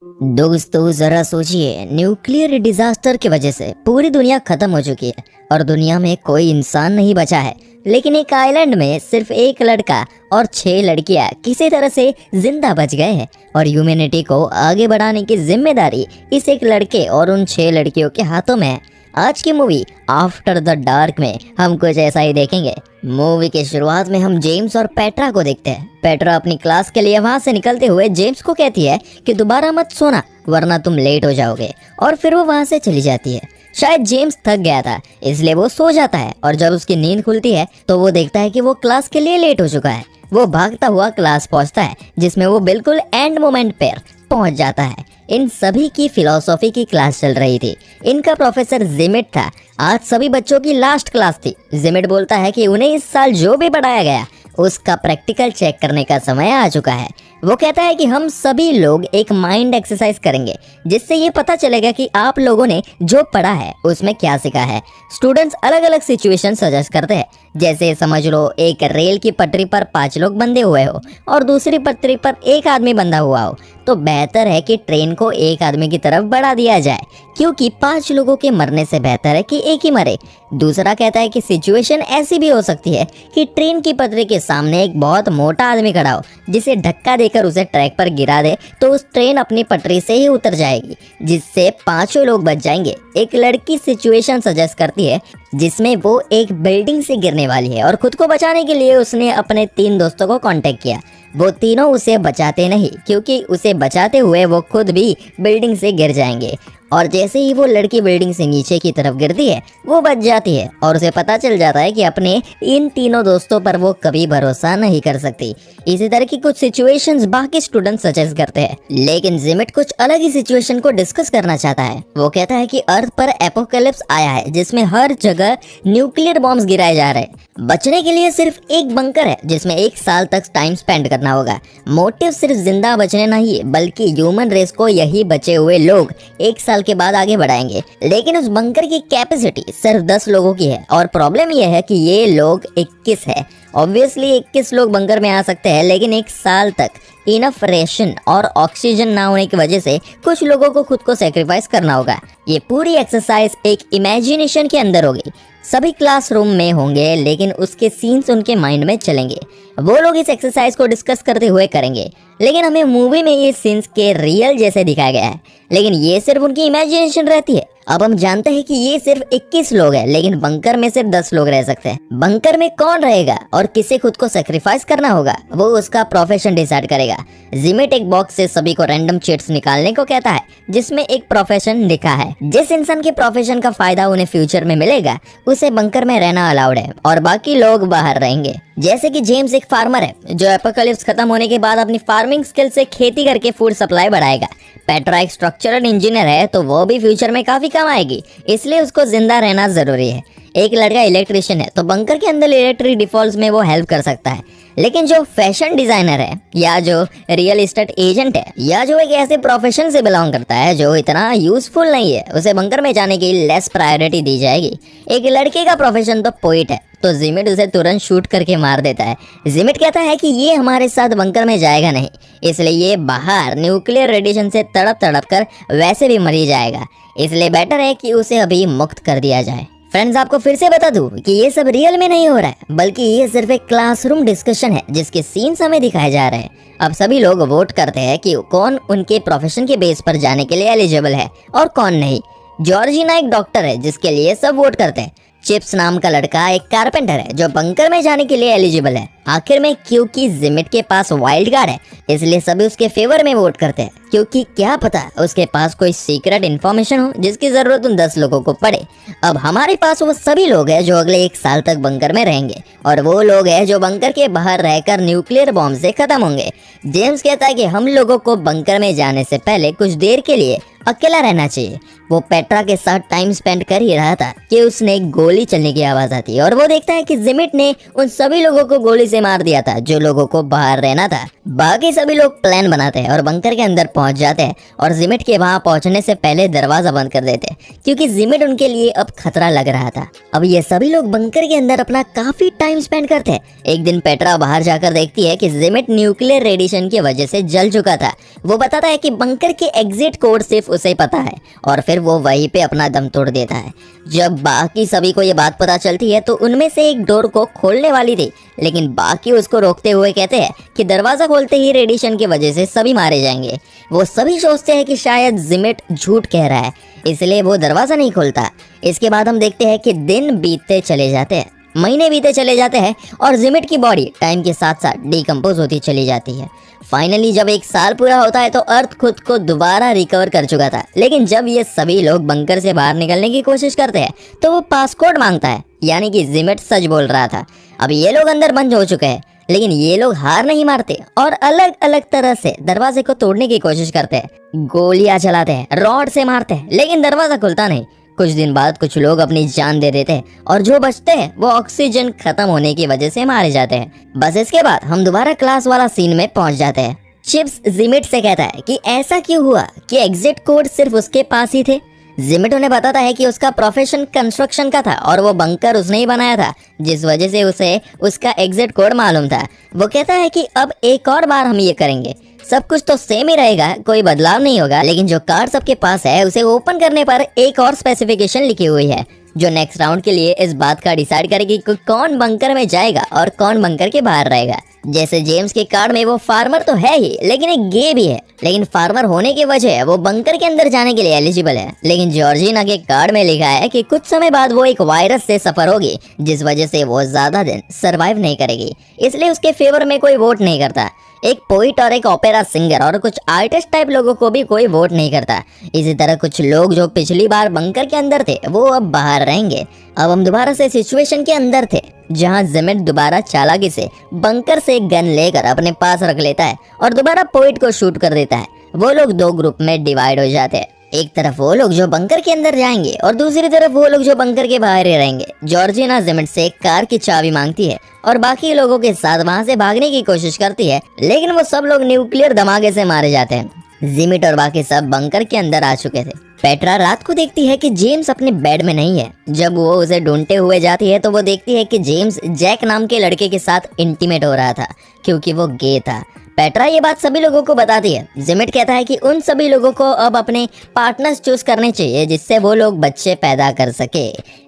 दोस्तों जरा सोचिए, न्यूक्लियर डिजास्टर की वजह से पूरी दुनिया खत्म हो चुकी है और दुनिया में कोई इंसान नहीं बचा है। लेकिन एक आइलैंड में सिर्फ एक लड़का और 6 लड़कियां किसी तरह से जिंदा बच गए हैं और ह्यूमैनिटी को आगे बढ़ाने की जिम्मेदारी इस एक लड़के और उन 6 लड़कियों के हाथों में है। आज की मूवी आफ्टर द डार्क में हम कुछ ऐसा ही देखेंगे। मूवी के शुरुआत में हम जेम्स और पेट्रा को देखते हैं। पेट्रा अपनी क्लास के लिए वहां से निकलते हुए जेम्स को कहती है कि दोबारा मत सोना वरना तुम लेट हो जाओगे, और फिर वो वहां से चली जाती है। शायद जेम्स थक गया था इसलिए वो सो जाता है, और जब उसकी नींद खुलती है तो वो देखता है कि वो क्लास के लिए लेट हो चुका है। वो भागता हुआ क्लास पहुंचता है जिसमें वो बिल्कुल एंड मोमेंट पर पहुंच जाता है। इन सभी की फिलॉसफी की क्लास चल रही थी। इनका प्रोफेसर जिमिट था। आज सभी बच्चों की लास्ट क्लास थी। जिमिट बोलता है कि उन्हें इस साल जो भी पढ़ाया गया उसका प्रैक्टिकल चेक करने का समय आ चुका है। वो कहता है कि हम सभी लोग एक माइंड एक्सरसाइज करेंगे जिससे ये पता चलेगा कि आप लोगों ने जो पढ़ा है उसमें क्या सीखा है। स्टूडेंट्स अलग अलग सिचुएशन सजेस्ट करते हैं, जैसे समझ लो एक रेल की पटरी पर 5 लोग बंधे हुए हो और दूसरी पटरी पर एक आदमी बंधा हुआ हो, तो बेहतर है कि ट्रेन को एक आदमी की तरफ बढ़ा दिया जाए, क्योंकि 5 लोगों के मरने से बेहतर है कि एक ही मरे। दूसरा कहता है कि सिचुएशन ऐसी भी हो सकती है कि ट्रेन की पटरी के सामने एक बहुत मोटा आदमी खड़ा हो जिसे धक्का देकर उसे ट्रैक पर गिरा दे तो उस ट्रेन अपनी पटरी से ही उतर जाएगी, जिससे 5 लोग बच जाएंगे। एक लड़की सिचुएशन सजेस्ट करती है जिसमें वो एक बिल्डिंग से गिरने वाली है और खुद को बचाने के लिए उसने अपने 3 दोस्तों को कांटेक्ट किया। वो तीनों उसे बचाते नहीं, क्योंकि उसे बचाते हुए वो खुद भी बिल्डिंग से गिर जाएंगे, और जैसे ही वो लड़की बिल्डिंग से नीचे की तरफ गिरती है वो बच जाती है और उसे पता चल जाता है कि अपने इन तीनों दोस्तों पर वो कभी भरोसा नहीं कर सकती। इसी तरह की कुछ सिचुएशंस बाकी स्टूडेंट सजेस्ट करते हैं, लेकिन जिमिट कुछ अलग ही सिचुएशन को डिस्कस करना चाहता है। वो कहता है कि अर्थ पर एपोकलिप्स आया है जिसमें हर जगह न्यूक्लियर बॉम्ब्स गिराए जा रहे हैं। बचने के लिए सिर्फ एक बंकर है जिसमें 1 साल तक टाइम स्पेंड करना होगा। मोटिव सिर्फ जिंदा बचने नहीं है, बल्कि ह्यूमन रेस को यही बचे हुए लोग 1 साल के बाद आगे बढ़ाएंगे। लेकिन उस बंकर की कैपेसिटी सिर्फ 10 लोगों की है, और प्रॉब्लम यह है कि ये लोग 21 है। ऑब्वियसली 21 लोग बंकर में आ सकते हैं, लेकिन 1 साल तक इनफ रेशन और ऑक्सीजन ना होने की वजह से कुछ लोगों को खुद को सेक्रीफाइस करना होगा। ये पूरी एक्सरसाइज एक इमेजिनेशन के अंदर होगी। सभी क्लासरूम में होंगे, लेकिन उसके सीन्स उनके माइंड में चलेंगे। वो लोग इस एक्सरसाइज को डिस्कस करते हुए करेंगे, लेकिन हमें मूवी में ये सीन्स के रियल जैसे दिखाया गया है, लेकिन ये सिर्फ उनकी इमेजिनेशन रहती है। अब हम जानते हैं कि ये सिर्फ 21 लोग हैं, लेकिन बंकर में सिर्फ 10 लोग रह सकते हैं। बंकर में कौन रहेगा और किसे खुद को सेक्रीफाइस करना होगा वो उसका प्रोफेशन डिसाइड करेगा। जिमिट एक बॉक्स से सभी को रैंडम चिट्स निकालने को कहता है जिसमें एक प्रोफेशन लिखा है। जिस इंसान के प्रोफेशन का फायदा उन्हें फ्यूचर में मिलेगा उसे बंकर में रहना अलाउड है और बाकी लोग बाहर रहेंगे। जैसे कि जेम्स एक फार्मर है जो एपोकलिप्स खत्म होने के बाद अपनी फार्मिंग स्किल से खेती करके फूड सप्लाई बढ़ाएगा। पेट्रा एक स्ट्रक्चरल इंजीनियर है तो वो भी फ्यूचर में काफी कम आएगी, इसलिए उसको जिंदा रहना जरूरी है। एक लड़का इलेक्ट्रिशियन है तो बंकर के अंदर इलेक्ट्रिक डिफॉल्ट्स में वो हेल्प कर सकता है। लेकिन जो फैशन डिजाइनर है या जो रियल एस्टेट एजेंट है या जो एक ऐसे प्रोफेशन से बिलोंग करता है जो इतना यूजफुल नहीं है, उसे बंकर में जाने की लेस प्रायोरिटी दी जाएगी। एक लड़के का प्रोफेशन तो पोइट है तो जिमिट उसे तुरंत शूट करके मार देता है। जिमिट कहता है कि ये हमारे साथ बंकर में जाएगा नहीं, इसलिए ये बाहर न्यूक्लियर रेडिएशन से तड़प तड़प कर वैसे भी मर ही जाएगा, इसलिए बेटर है कि उसे अभी मुक्त कर दिया जाए। फ्रेंड्स, आपको फिर से बता दूं कि ये सब रियल में नहीं हो रहा है, बल्कि ये सिर्फ एक क्लासरूम डिस्कशन है जिसके सीन्स हमें दिखाए जा रहे हैं। अब सभी लोग वोट करते हैं कि कौन उनके प्रोफेशन के बेस पर जाने के लिए एलिजिबल है और कौन नहीं। जॉर्जिना एक डॉक्टर है जिसके लिए सब वोट करते हैं। चिप्स नाम का लड़का एक कारपेंटर है जो बंकर में जाने के लिए एलिजिबल है। आखिर में क्योंकि जिमिट के पास वाइल्ड कार्ड है इसलिए सभी उसके फेवर में वोट करते हैं, क्योंकि क्या पता उसके पास कोई सीक्रेट इन्फॉर्मेशन हो जिसकी जरूरत उन 10 लोगों को पड़े। अब हमारे पास वो सभी लोग हैं जो अगले 1 साल तक बंकर में रहेंगे, और वो लोग हैं जो बंकर के बाहर रहकर न्यूक्लियर बॉम्ब से खत्म होंगे। जेम्स कहता है कि हम लोगों को बंकर में जाने से पहले कुछ देर के लिए अकेला रहना चाहिए, वो पेट्रा के साथ टाइम स्पेंड कर ही रहा था कि उसने एक गोली चलने की आवाज आती है और वो देखता है कि जिमिट ने उन सभी लोगों को गोली से मार दिया था जो लोगों को बाहर रहना था। बाकी सभी लोग प्लान बनाते हैं और बंकर के अंदर पहुंच जाते हैं और जिमिट के वहां पहुंचने से पहले दरवाजा बंद कर देते हैं क्योंकि जिमिट उनके लिए अब खतरा लग रहा था। अब ये सभी लोग बंकर के अंदर अपना काफी टाइम स्पेंड करते हैं। एक दिन पेट्रा बाहर जाकर देखती है कि जिमिट न्यूक्लियर रेडिएशन की वजह से जल चुका था। वो बताता है कि बंकर के एग्जिट कोड सिर्फ उसे पता है और फिर वो वहीं पे अपना दम तोड़ देता है। जब बाकी सभी को ये बात पता चलती है तो उनमें से एक डोर को खोलने वाली थी, लेकिन बाकी उसको रोकते हुए कहते हैं कि दरवाजा खोलते ही रेडिएशन की वजह से सभी मारे जाएंगे। वो सभी सोचते हैं कि शायद जिमिट झूठ कह रहा है, इसलिए वो दरवाजा नहीं खोलता। इसके बाद हम देखते हैं कि दिन बीतते चले जाते हैं, महीने बीते चले जाते हैं और जिमिट की बॉडी टाइम के साथ साथ डिकम्पोज होती चली जाती है। फाइनली जब 1 साल पूरा होता है तो अर्थ खुद को दोबारा रिकवर कर चुका था, लेकिन जब ये सभी लोग बंकर से बाहर निकलने की कोशिश करते हैं तो वो पासकोड मांगता है, यानी कि जिमिट सच बोल रहा था। अब ये लोग अंदर बंद हो चुके हैं, लेकिन ये लोग हार नहीं मारते और अलग अलग तरह से दरवाजे को तोड़ने की कोशिश करते हैं। गोलियां चलाते हैं, रॉड से मारते हैं, लेकिन दरवाजा खुलता नहीं। कुछ दिन बाद कुछ लोग अपनी जान दे देते हैं और जो बचते हैं वो ऑक्सीजन खत्म होने की वजह से मारे जाते हैं। बस इसके बाद हम दोबारा क्लास वाला सीन में पहुंच जाते हैं। चिप्स जिमिट से कहता है कि ऐसा क्यों हुआ कि एग्जिट कोड सिर्फ उसके पास ही थे। जिमिट उन्हें बताता है कि उसका प्रोफेशन कंस्ट्रक्शन का था और वो बंकर उसने ही बनाया था, जिस वजह से उसे उसका एग्जिट कोड मालूम था। वो कहता है कि अब एक और बार हम ये करेंगे, सब कुछ तो सेम ही रहेगा, कोई बदलाव नहीं होगा, लेकिन जो कार्ड सबके पास है उसे ओपन करने पर एक और स्पेसिफिकेशन लिखी हुई है जो नेक्स्ट राउंड के लिए इस बात का डिसाइड करेगी कि कौन बंकर में जाएगा और कौन बंकर के बाहर रहेगा। जैसे जेम्स के कार्ड में वो फार्मर तो है ही, लेकिन एक गे भी है, लेकिन फार्मर होने की वजह वो बंकर के अंदर जाने के लिए एलिजिबल है। लेकिन जॉर्जिना के कार्ड में लिखा है कि कुछ समय बाद वो एक वायरस से सफर होगी, जिस वजह से वो ज्यादा दिन सरवाइव नहीं करेगी, इसलिए उसके फेवर में कोई वोट नहीं करता। एक पोइट और एक ओपेरा सिंगर और कुछ आर्टिस्ट टाइप लोगों को भी कोई वोट नहीं करता। इसी तरह कुछ लोग जो पिछली बार बंकर के अंदर थे वो अब बाहर रहेंगे। अब हम दोबारा से सिचुएशन के अंदर थे जहां जिमिट दोबारा चालाकी से बंकर से गन लेकर अपने पास रख लेता है और दोबारा पोइट को शूट कर देता है। वो लोग 2 ग्रुप में डिवाइड हो जाते हैं, एक तरफ वो लोग जो बंकर के अंदर जाएंगे और दूसरी तरफ वो लोग जो बंकर के बाहर ही रहेंगे। जॉर्जिना जिमिट से कार की चाबी मांगती है और बाकी लोगों के साथ वहां से भागने की कोशिश करती है, लेकिन वो सब लोग न्यूक्लियर धमाके से मारे जाते हैं। जिमिट और बाकी सब बंकर के अंदर आ चुके थे। पेट्रा रात को देखती है कि जेम्स अपने बेड में नहीं है। जब वो उसे ढूंढते हुए जाती है तो वो देखती है कि जेम्स जैक नाम के लड़के के साथ इंटीमेट हो रहा था क्योंकि वो गे था। पेट्रा ये बात सभी लोगों को बताती है। जिमिट कहता है कि उन सभी लोगों को अब अपने पार्टनर्स चूज करने चाहिए जिससे वो लोग बच्चे पैदा कर सके।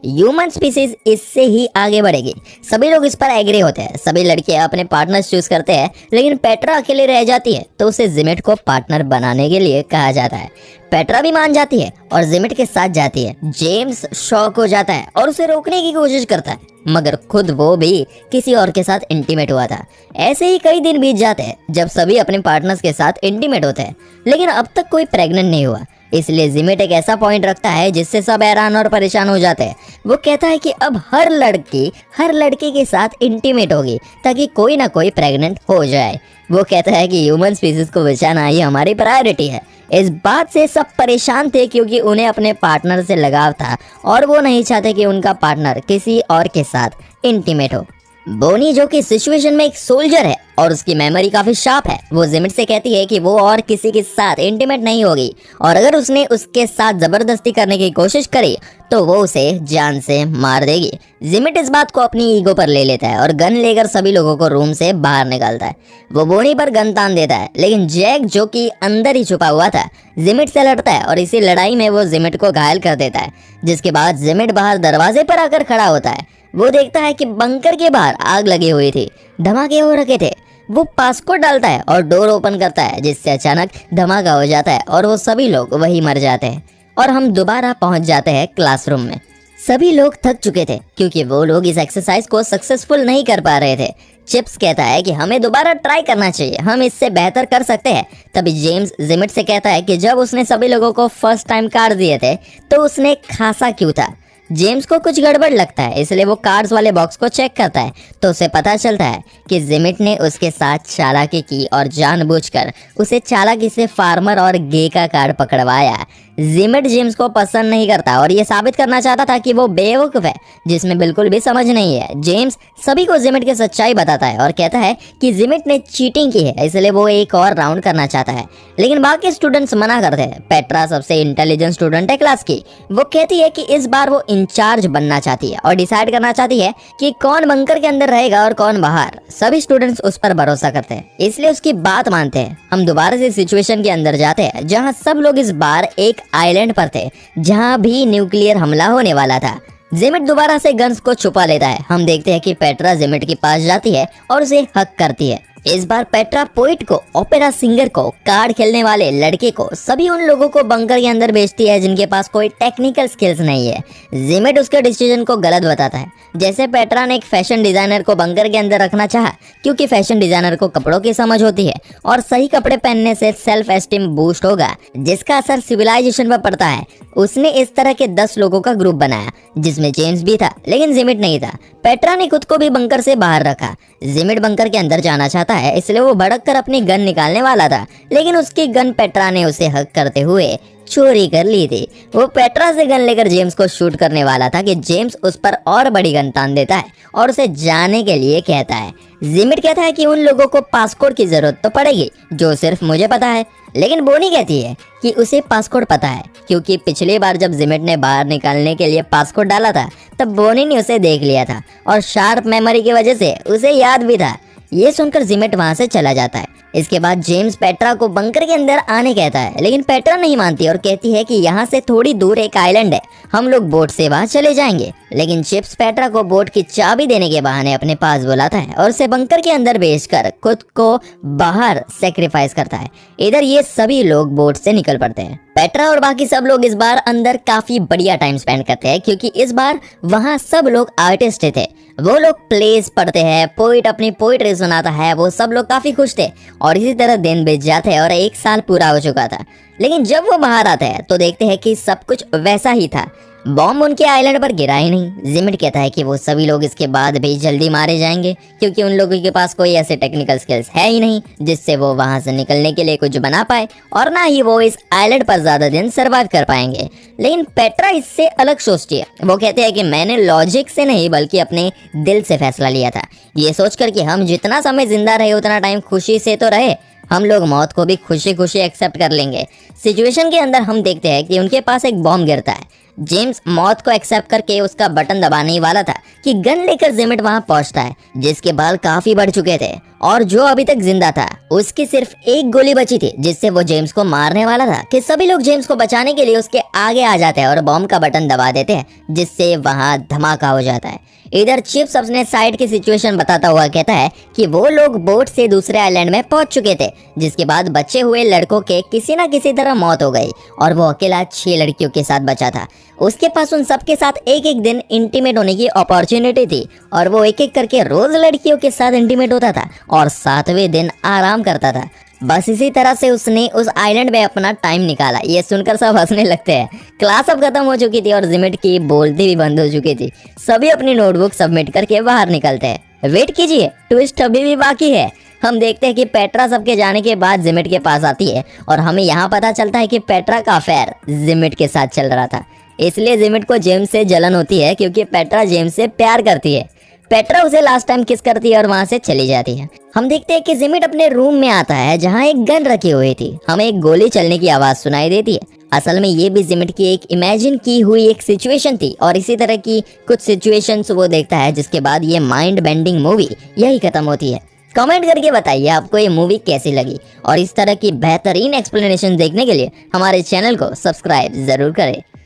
ह्यूमन स्पीसीज इससे ही आगे बढ़ेगी। सभी लोग इस पर एग्री होते हैं। सभी लड़के अपने पार्टनर्स चूज करते हैं, लेकिन पेट्रा अकेले रह जाती है तो उसे जिमिट को पार्टनर बनाने के लिए कहा जाता है। पेट्रा भी मान जाती है और जिमिट के साथ जाती है। जेम्स शॉक हो जाता है और उसे रोकने की कोशिश करता है, मगर खुद वो भी किसी और के साथ इंटीमेट हुआ था। ऐसे ही कई दिन बीत जाते हैं जब सभी अपने पार्टनर्स के साथ इंटीमेट होते हैं, लेकिन अब तक कोई प्रेग्नेंट नहीं हुआ। इसलिए जिमिट एक ऐसा पॉइंट रखता है जिससे सब हैरान और परेशान हो जाते हैं। वो कहता है कि अब हर लड़की हर लड़के के साथ इंटीमेट होगी ताकि कोई ना कोई प्रेग्नेंट हो जाए। वो कहता है कि ह्यूमन स्पीसीज को बचाना ये हमारी प्रायोरिटी है। इस बात से सब परेशान थे क्योंकि उन्हें अपने पार्टनर से लगाव था और वो नहीं चाहते कि उनका पार्टनर किसी और के साथ इंटीमेट हो। बोनी जो कि सिचुएशन में एक सोल्जर है और उसकी मेमोरी काफी शार्प है, वो जिमिट से कहती है कि वो और किसी के साथ इंटीमेट नहीं होगी और अगर उसने उसके साथ जबरदस्ती करने की कोशिश करी तो वो उसे जान से मार देगी। जिमिट इस बात को अपनी ईगो पर ले लेता है और गन लेकर सभी लोगों को रूम से बाहर निकालता है। वो बोनी पर गन तान देता है, लेकिन जैक जो कि अंदर ही छुपा हुआ था जिमिट से लड़ता है और इसी लड़ाई में वो जिमिट को घायल कर देता है। जिसके बाद जिमिट बाहर दरवाजे पर आकर खड़ा होता है। वो देखता है कि बंकर के बाहर आग लगी हुई थी, धमाके हो रखे थे। वो पासकोड डालता है और डोर ओपन करता है, जिससे अचानक धमाका हो जाता है और वो सभी लोग वहीं मर जाते हैं और हम दोबारा पहुंच जाते हैं क्लासरूम में। सभी लोग थक चुके थे क्योंकि वो लोग इस एक्सरसाइज को सक्सेसफुल नहीं कर पा रहे थे। चिप्स कहता है कि हमें दोबारा ट्राई करना चाहिए, हम इससे बेहतर कर सकते हैं। तभी जेम्स जिमिट से कहता है कि जब उसने सभी लोगों को फर्स्ट टाइम कार्ड दिए थे तो उसने खासा क्यों था। जेम्स को कुछ गड़बड़ लगता है, इसलिए वो कार्ड्स वाले बॉक्स को चेक करता है तो उसे पता चलता है कि जिमिट ने उसके साथ चालाकी की और जानबूझकर उसे चालाकी से फार्मर और गे का कार्ड पकड़वाया। जिमिट जेम्स को पसंद नहीं करता और ये साबित करना चाहता था कि वो बेवकूफ है जिसमें बिल्कुल भी समझ नहीं है। जेम्स सभी को जिमिट की सच्चाई बताता है और कहता है कि जिमिट ने चीटिंग की है, इसलिए वो एक और राउंड करना चाहता है, लेकिन बाकी स्टूडेंट्स मना करते हैं। पेट्रा सबसे इंटेलिजेंट स्टूडेंट है क्लास की। वो कहती है कि इस बार वो इंचार्ज बनना चाहती है और डिसाइड करना चाहती है कि कौन बंकर के अंदर रहेगा और कौन बाहर। सभी स्टूडेंट्स उस पर भरोसा करते हैं, इसलिए उसकी बात मानते हैं। हम दोबारा से सिचुएशन के अंदर जाते हैं जहां सब लोग इस बार एक आइलैंड पर थे जहां भी न्यूक्लियर हमला होने वाला था। जिमिट दोबारा से गन्स को छुपा लेता है। हम देखते हैं कि पेट्रा जिमिट के पास जाती है और उसे हक करती है। इस बार पेट्रा पोइट को, ओपेरा सिंगर को, कार्ड खेलने वाले लड़के को, सभी उन लोगों को बंकर के अंदर भेजती है जिनके पास कोई टेक्निकल स्किल्स नहीं है। जिमिट उसके डिसीजन को गलत बताता है। जैसे पेट्रा ने एक फैशन डिजाइनर को बंकर के अंदर रखना चाहा क्योंकि फैशन डिजाइनर को कपड़ों की समझ होती है और सही कपड़े पहनने से सेल्फ एस्टीम बूस्ट होगा जिसका असर सिविलाइजेशन पर पड़ता है। उसने इस तरह के 10 लोगों का ग्रुप बनाया जिसमें जेम्स भी था लेकिन जिमिट नहीं था। पेट्रा ने खुद को भी बंकर से बाहर रखा। जिमिट बंकर के अंदर जाना चाहता है इसलिए वो भड़क कर अपनी गन निकालने वाला था, लेकिन उसकी गन पेट्रा ने उसे हक करते हुए चोरी कर ली थी। वो पेट्रा से गन लेकर जेम्स को शूट करने वाला था कि जेम्स उस पर और बड़ी गन तान देता है और उसे जाने के लिए कहता है। जिमिट कहता है कि उन लोगों को पासकोड की जरूरत तो पड़ेगी जो सिर्फ मुझे पता है, लेकिन बोनी कहती है कि उसे पासकोड पता है क्योंकि पिछली बार जब जिमिट ने बाहर निकालने के लिए पासकोड डाला था तब बोनी ने उसे देख लिया था और शार्प मेमोरी की वजह से उसे याद भी था। ये सुनकर जिमिट वहां से चला जाता है। इसके बाद जेम्स पेट्रा को बंकर के अंदर आने कहता है, लेकिन पेट्रा नहीं मानती और कहती है कि यहाँ से थोड़ी दूर एक आइलैंड है, हम लोग बोट से वहां चले जाएंगे। लेकिन चिप्स पेट्रा को बोट की चाबी देने के बहाने अपने पास बुलाता है और उसे बंकर के अंदर भेजकर खुद को बाहर सेक्रीफाइस करता है। इधर ये सभी लोग बोट से निकल पड़ते हैं। पेट्रा और बाकी सब लोग इस बार अंदर काफी बढ़िया टाइम स्पेंड करते हैं क्योंकि इस बार वहाँ सब लोग आर्टिस्ट थे। वो लोग प्लेस पढ़ते हैं, पोइट अपनी पोइट्री सुनाता है, वो सब लोग काफी खुश थे और इसी तरह दिन बीत जाते हैं और 1 साल पूरा हो चुका था। लेकिन जब वो बाहर आते हैं तो देखते हैं कि सब कुछ वैसा ही था। बॉम्ब उनके आइलैंड पर गिरा ही नहीं। जिमिट कहता है कि वो सभी लोग इसके बाद भी जल्दी मारे जाएंगे क्योंकि उन लोगों के पास कोई ऐसे टेक्निकल स्किल्स है ही नहीं जिससे वो वहां से निकलने के लिए कुछ बना पाए और ना ही वो इस आइलैंड पर ज्यादा दिन सर्वाइव कर पाएंगे। लेकिन पेट्रा इससे अलग सोचती है। वो कहते हैं कि मैंने लॉजिक से नहीं बल्कि अपने दिल से फैसला लिया था, ये सोचकर कि हम जितना समय जिंदा रहे उतना टाइम खुशी से तो रहे, हम लोग मौत को भी खुशी खुशी एक्सेप्ट कर लेंगे। सिचुएशन के अंदर हम देखते हैं कि उनके पास एक बॉम्ब गिरता है। जेम्स मौत को एक्सेप्ट करके उसका बटन दबाने ही वाला था कि गन लेकर जिमिट वहां पहुंचता है जिसके बाल काफी बढ़ चुके थे और जो अभी तक जिंदा था उसकी सिर्फ एक गोली बची थी जिससे वो जेम्स को मारने वाला था कि सभी लोग जेम्स को बचाने के लिए उसके आगे आ जाते हैं और बॉम्ब का बटन दबा देते हैं जिससे वहां धमाका हो जाता है। इधर चिप्स अपने साइड की सिचुएशन बताता हुआ कहता है कि वो लोग बोट से दूसरे आइलैंड में पहुंच चुके थे जिसके बाद बचे हुए लड़कों के किसी न किसी तरह मौत हो गई और वो अकेला 6 लड़कियों के साथ बचा था। उसके पास उन सबके साथ एक एक दिन इंटीमेट होने की अपॉर्चुनिटी थी और वो एक एक करके रोज लड़कियों के साथ इंटीमेट होता था और 7वें दिन आराम करता था। बस इसी तरह से उसने उस आइलैंड में अपना टाइम निकाला। ये सुनकर सब हंसने लगते हैं। क्लास अब खत्म हो चुकी थी और जिमिट की बोलती भी बंद हो चुकी थी। सभी अपनी नोटबुक सबमिट करके बाहर निकलते हैं। वेट कीजिए, ट्विस्ट अभी भी बाकी है। हम देखते हैं कि पेट्रा सबके जाने के बाद जिमिट के पास आती है और हमें यहाँ पता चलता है कि पेट्रा का अफेयर जिमिट के साथ चल रहा था। इसलिए जिमिट को जेम्स से जलन होती है क्योंकि पेट्रा जेम्स से प्यार करती है। पेट्रा उसे लास्ट टाइम किस करती है और वहां से चली जाती है। हम देखते हैं कि जिमिट अपने रूम में आता है जहां एक गन रखी हुई थी। हमें एक गोली चलने की आवाज सुनाई देती है। असल में ये भी जिमिट की एक इमेजिन की हुई एक सिचुएशन थी और इसी तरह की कुछ सिचुएशंस वो देखता है जिसके बाद ये माइंड बेंडिंग मूवी यही खत्म होती है। कमेंट करके बताइए आपको ये मूवी कैसी लगी और इस तरह की बेहतरीन एक्सप्लेनेशन देखने के लिए हमारे चैनल को सब्सक्राइब जरूर करें।